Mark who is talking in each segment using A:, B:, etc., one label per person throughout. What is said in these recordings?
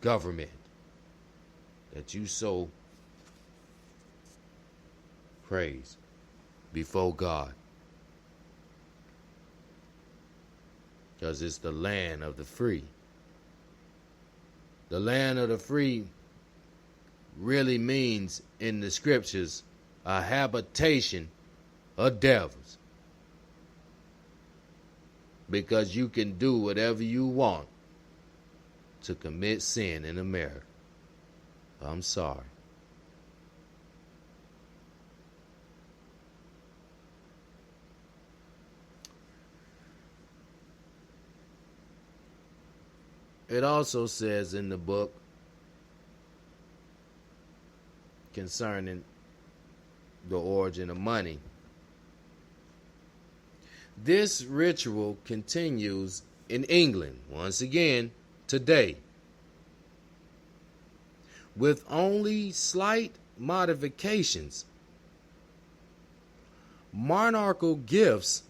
A: government that you so praise before God. Because it's the land of the free. The land of the free really means in the scriptures a habitation of devils. Because you can do whatever you want to commit sin in America. I'm sorry. It also says in the book concerning the origin of money. This ritual continues in England, once again, today, with only slight modifications. Monarchical gifts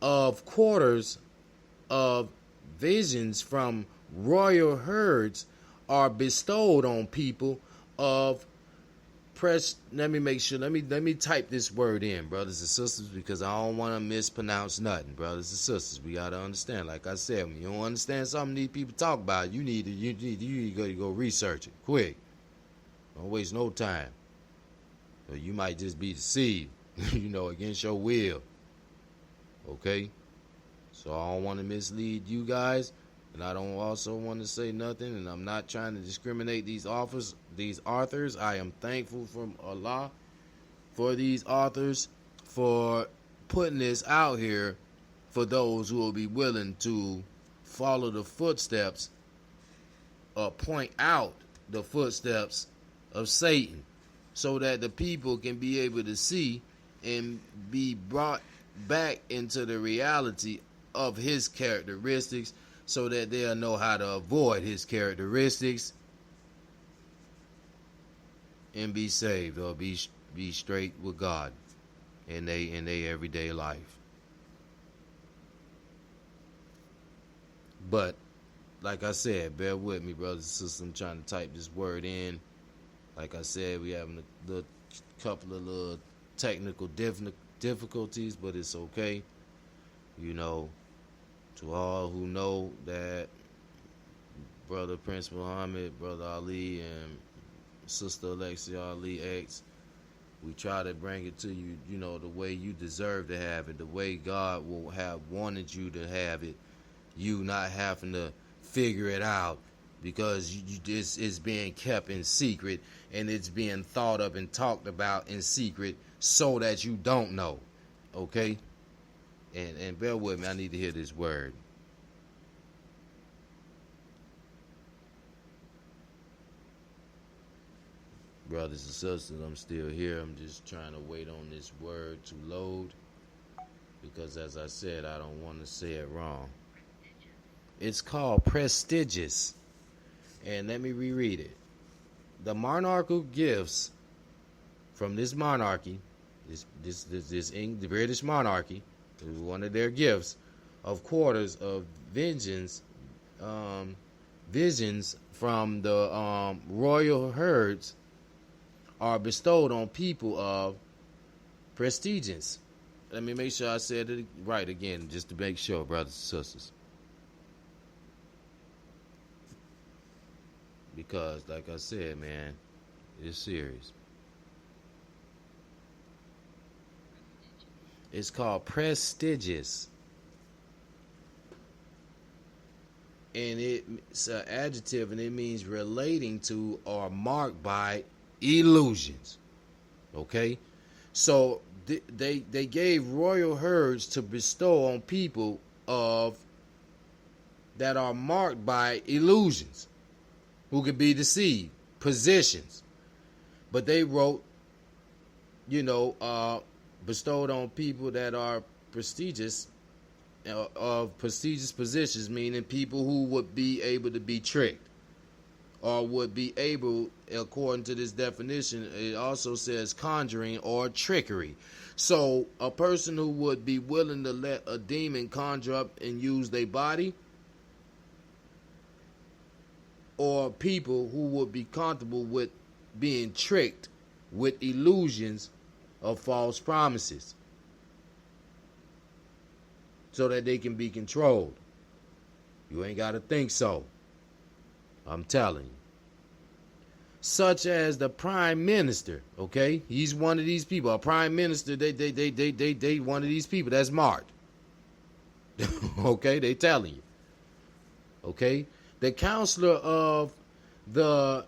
A: of quarters of visions from royal herds are bestowed on people of let me type this word in, brothers and sisters, because I don't want to mispronounce nothing. Brothers and sisters, we got to understand, like I said, when you don't understand something these people talk about, you need to go research it quick. Don't waste no time, or you might just be deceived against your will. Okay, so I don't want to mislead you guys, and I don't also want to say nothing, and I'm not trying to discriminate these authors. I am thankful from Allah for these authors for putting this out here for those who will be willing to follow the footsteps or point out the footsteps of Satan, so that the people can be able to see and be brought back into the reality of his characteristics, so that they'll know how to avoid his characteristics and be saved, or be straight with God in their everyday life. But like I said, bear with me, brothers and sisters. I'm trying to type this word in. Like I said, we having a couple of little technical difficulties, but it's okay. To all who know that Brother Prince Muhammad, Brother Ali, and Sister Alexia Ali X, we try to bring it to you, the way you deserve to have it, the way God will have wanted you to have it, you not having to figure it out, because it's being kept in secret, and it's being thought of and talked about in secret, so that you don't know. Okay? And bear with me, I need to hear this word. Brothers and sisters, I'm still here. I'm just trying to wait on this word to load, because as I said, I don't want to say it wrong. It's called prestigious. And let me reread it. The monarchical gifts from this monarchy, the British monarchy, one of their gifts of quarters of visions from the royal herds are bestowed on people of prestigious. Let me make sure I said it right again, just to make sure, brothers and sisters. Because, like I said, man, it's serious. It's called prestigious. And it's an adjective, and it means relating to or marked by illusions. Okay? So they gave royal herds to bestow on people that are marked by illusions, who can be deceived, positions. But they wrote, bestowed on people that are prestigious, of prestigious positions, meaning people who would be able to be tricked, or would be able, according to this definition, it also says conjuring or trickery. So a person who would be willing to let a demon conjure up and use their body, or people who would be comfortable with being tricked with illusions of false promises so that they can be controlled. You ain't got to think so. I'm telling you. Such as the prime minister, okay? He's one of these people. A prime minister, they one of these people that's marked. Okay, they telling you. Okay? The counselor of the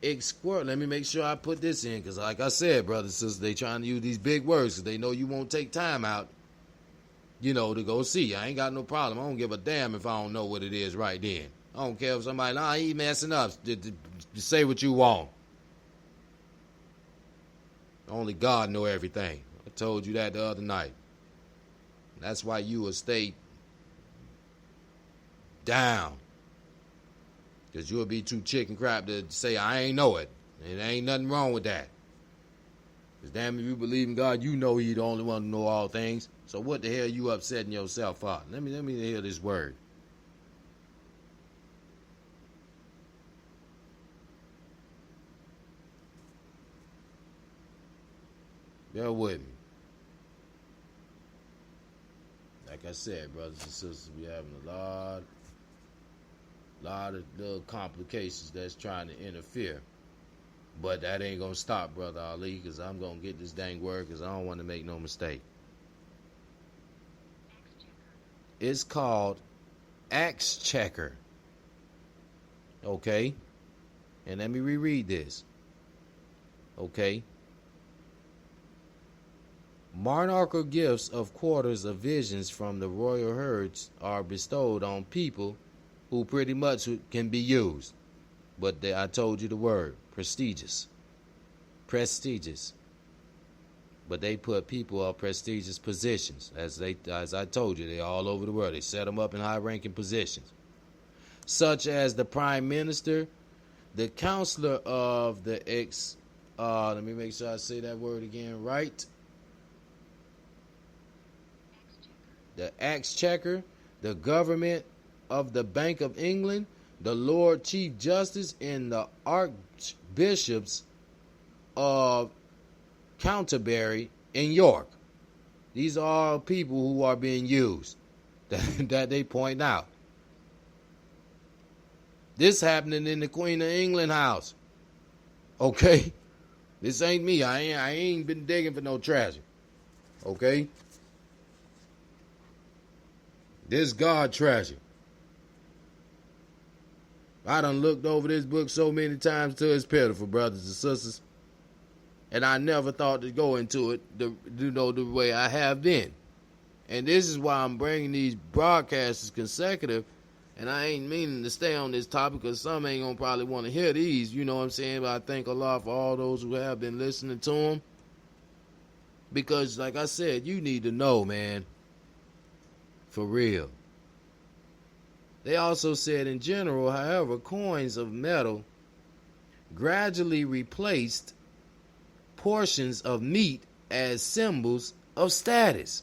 A: let me make sure I put this in, because like I said, brothers and sisters, they trying to use these big words because they know you won't take time out, to go see. I ain't got no problem. I don't give a damn if I don't know what it is right then. I don't care if somebody, he messing up. Just say what you want. Only God know everything. I told you that the other night. That's why you will stay down. Because you'll be too chicken crap to say, I ain't know it. And there ain't nothing wrong with that. Because damn, if you believe in God, you know He's the only one to know all things. So what the hell you upsetting yourself for? Let me hear this word. Bear with me. Like I said, brothers and sisters, we having a lot of little complications that's trying to interfere. But that ain't going to stop, Brother Ali, because I'm going to get this dang word because I don't want to make no mistake. It's called Axe Checker. Okay? And let me reread this. Okay? Monarchical gifts of quarters of visions from the royal herds are bestowed on people who pretty much can be used. But I told you the word, prestigious. Prestigious. But they put people of prestigious positions. As I told you, they're all over the world. They set them up in high-ranking positions. Such as the prime minister, the counselor of the let me make sure I say that word again right. The Axe Checker, the government of the Bank of England, the Lord Chief Justice, and the Archbishops of Canterbury and York. These are all people who are being used that they point out. This happening in the Queen of England house. Okay? This ain't me. I ain't been digging for no treasure. Okay? This God treasure. I done looked over this book so many times till it's pitiful, brothers and sisters. And I never thought to go into it the way I have been. And this is why I'm bringing these broadcasts consecutive. And I ain't meaning to stay on this topic because some ain't going to probably want to hear these. You know what I'm saying? But I thank Allah for all those who have been listening to them. Because, like I said, you need to know, man. For real. They also said in general, however, coins of metal gradually replaced portions of meat as symbols of status.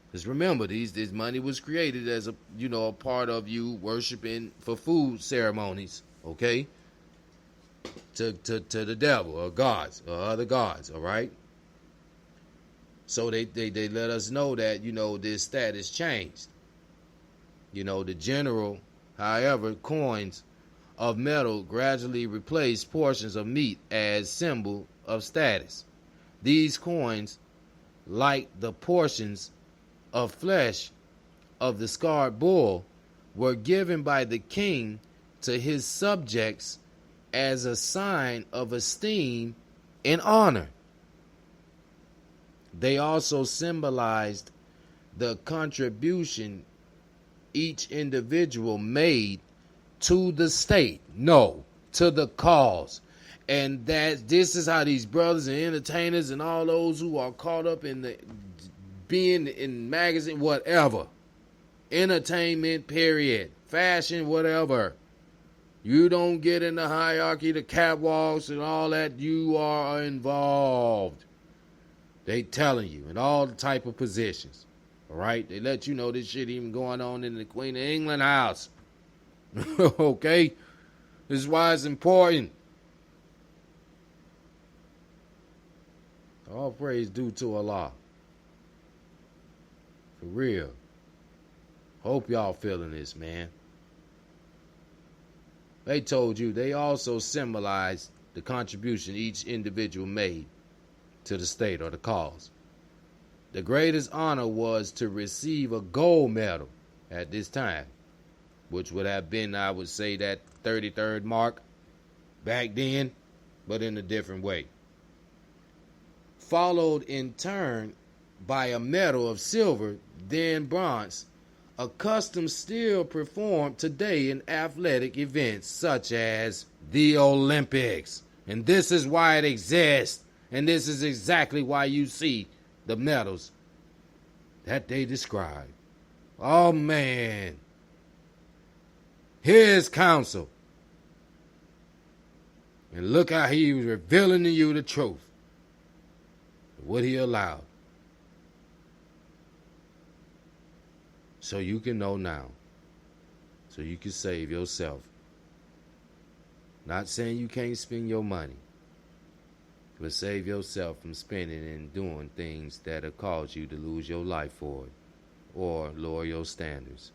A: Because remember, this money was created as a part of you worshiping for food ceremonies, okay? To the devil or gods or other gods, all right? So they let us know that, this status changed. The general, however, coins of metal gradually replaced portions of meat as symbol of status. These coins, like the portions of flesh of the scarred bull, were given by the king to his subjects as a sign of esteem and honor. They also symbolized the contribution each individual made to the state, to the cause. And that this is how these brothers and entertainers and all those who are caught up in being in magazine, whatever, entertainment, period, fashion, whatever. You don't get in the hierarchy, the catwalks and all that. You are involved. They telling you in all the type of positions. All right? They let you know this shit even going on in the Queen of England house. Okay? This is why it's important. All praise due to Allah. For real. Hope y'all feeling this, man. They told you they also symbolize the contribution each individual made to the state or the cause. The greatest honor was to receive a gold medal at this time, which would have been, I would say, that 33rd mark back then, but in a different way. Followed in turn by a medal of silver, then bronze, a custom still performed today in athletic events such as the Olympics. And this is why it exists. And this is exactly why you see the medals that they describe. Oh, man. Here's counsel. And look how he was revealing to you the truth. What he allowed. So you can know now. So you can save yourself. Not saying you can't spend your money. But save yourself from spending and doing things that'll cause you to lose your life for it. Or lower your standards.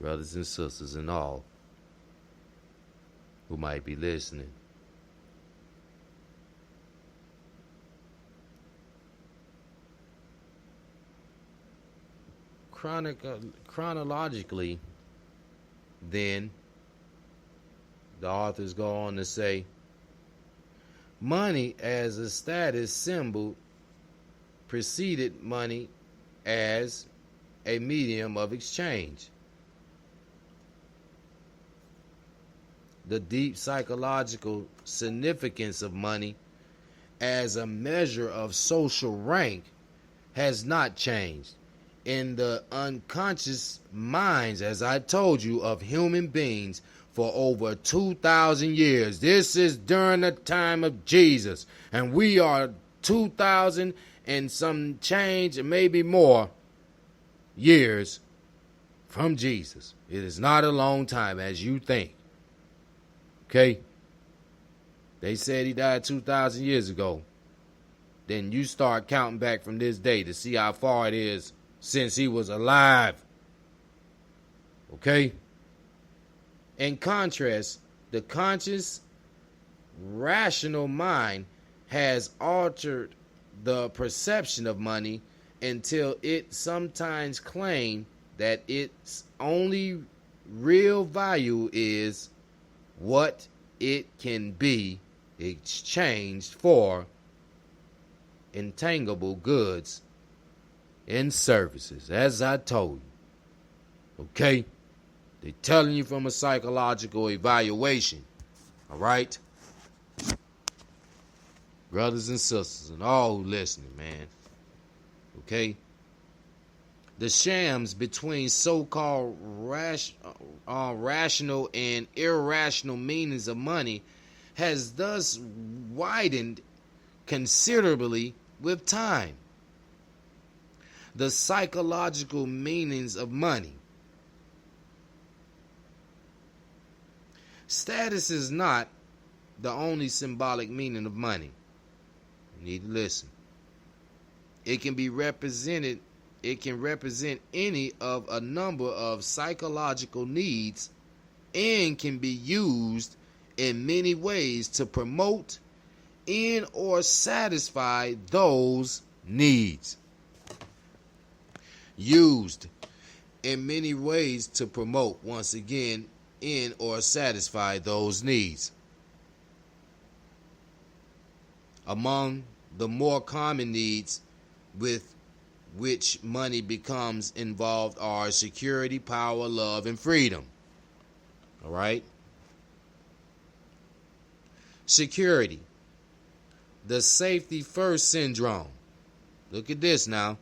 A: Brothers and sisters and all who might be listening. Chronologically, then, the authors go on to say, money as a status symbol preceded money as a medium of exchange. The deep psychological significance of money as a measure of social rank has not changed. In the unconscious minds, as I told you, of human beings for over 2,000 years. This is during the time of Jesus. And we are 2,000 and some change, maybe more, years from Jesus. It is not a long time as you think. Okay? They said he died 2,000 years ago. Then you start counting back from this day to see how far it is since he was alive. Okay? In contrast, the conscious, rational mind has altered the perception of money until it sometimes claims that its only real value is what it can be exchanged for intangible goods and services, as I told you. Okay? They're telling you from a psychological evaluation. All right? Brothers and sisters and all who listening, man. Okay? The shams between so-called rational and irrational meanings of money has thus widened considerably with time. The psychological meanings of money. Status is not the only symbolic meaning of money. You need to listen. It can represent any of a number of psychological needs and can be used in many ways to promote in or satisfy those needs. Used in many ways to promote, once again, in or satisfy those needs. Among the more common needs with which money becomes involved are security, power, love, and freedom. All right? Security. The safety first syndrome. Look at this now.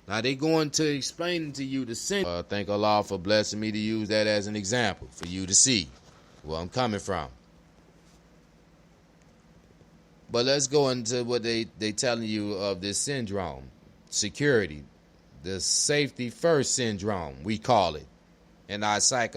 A: Now they're going to explain to you the syndrome. Thank Allah for blessing me to use that as an example for you to see where I'm coming from. But let's go into what they telling you of this syndrome. Security. The safety first syndrome, we call it. In our psych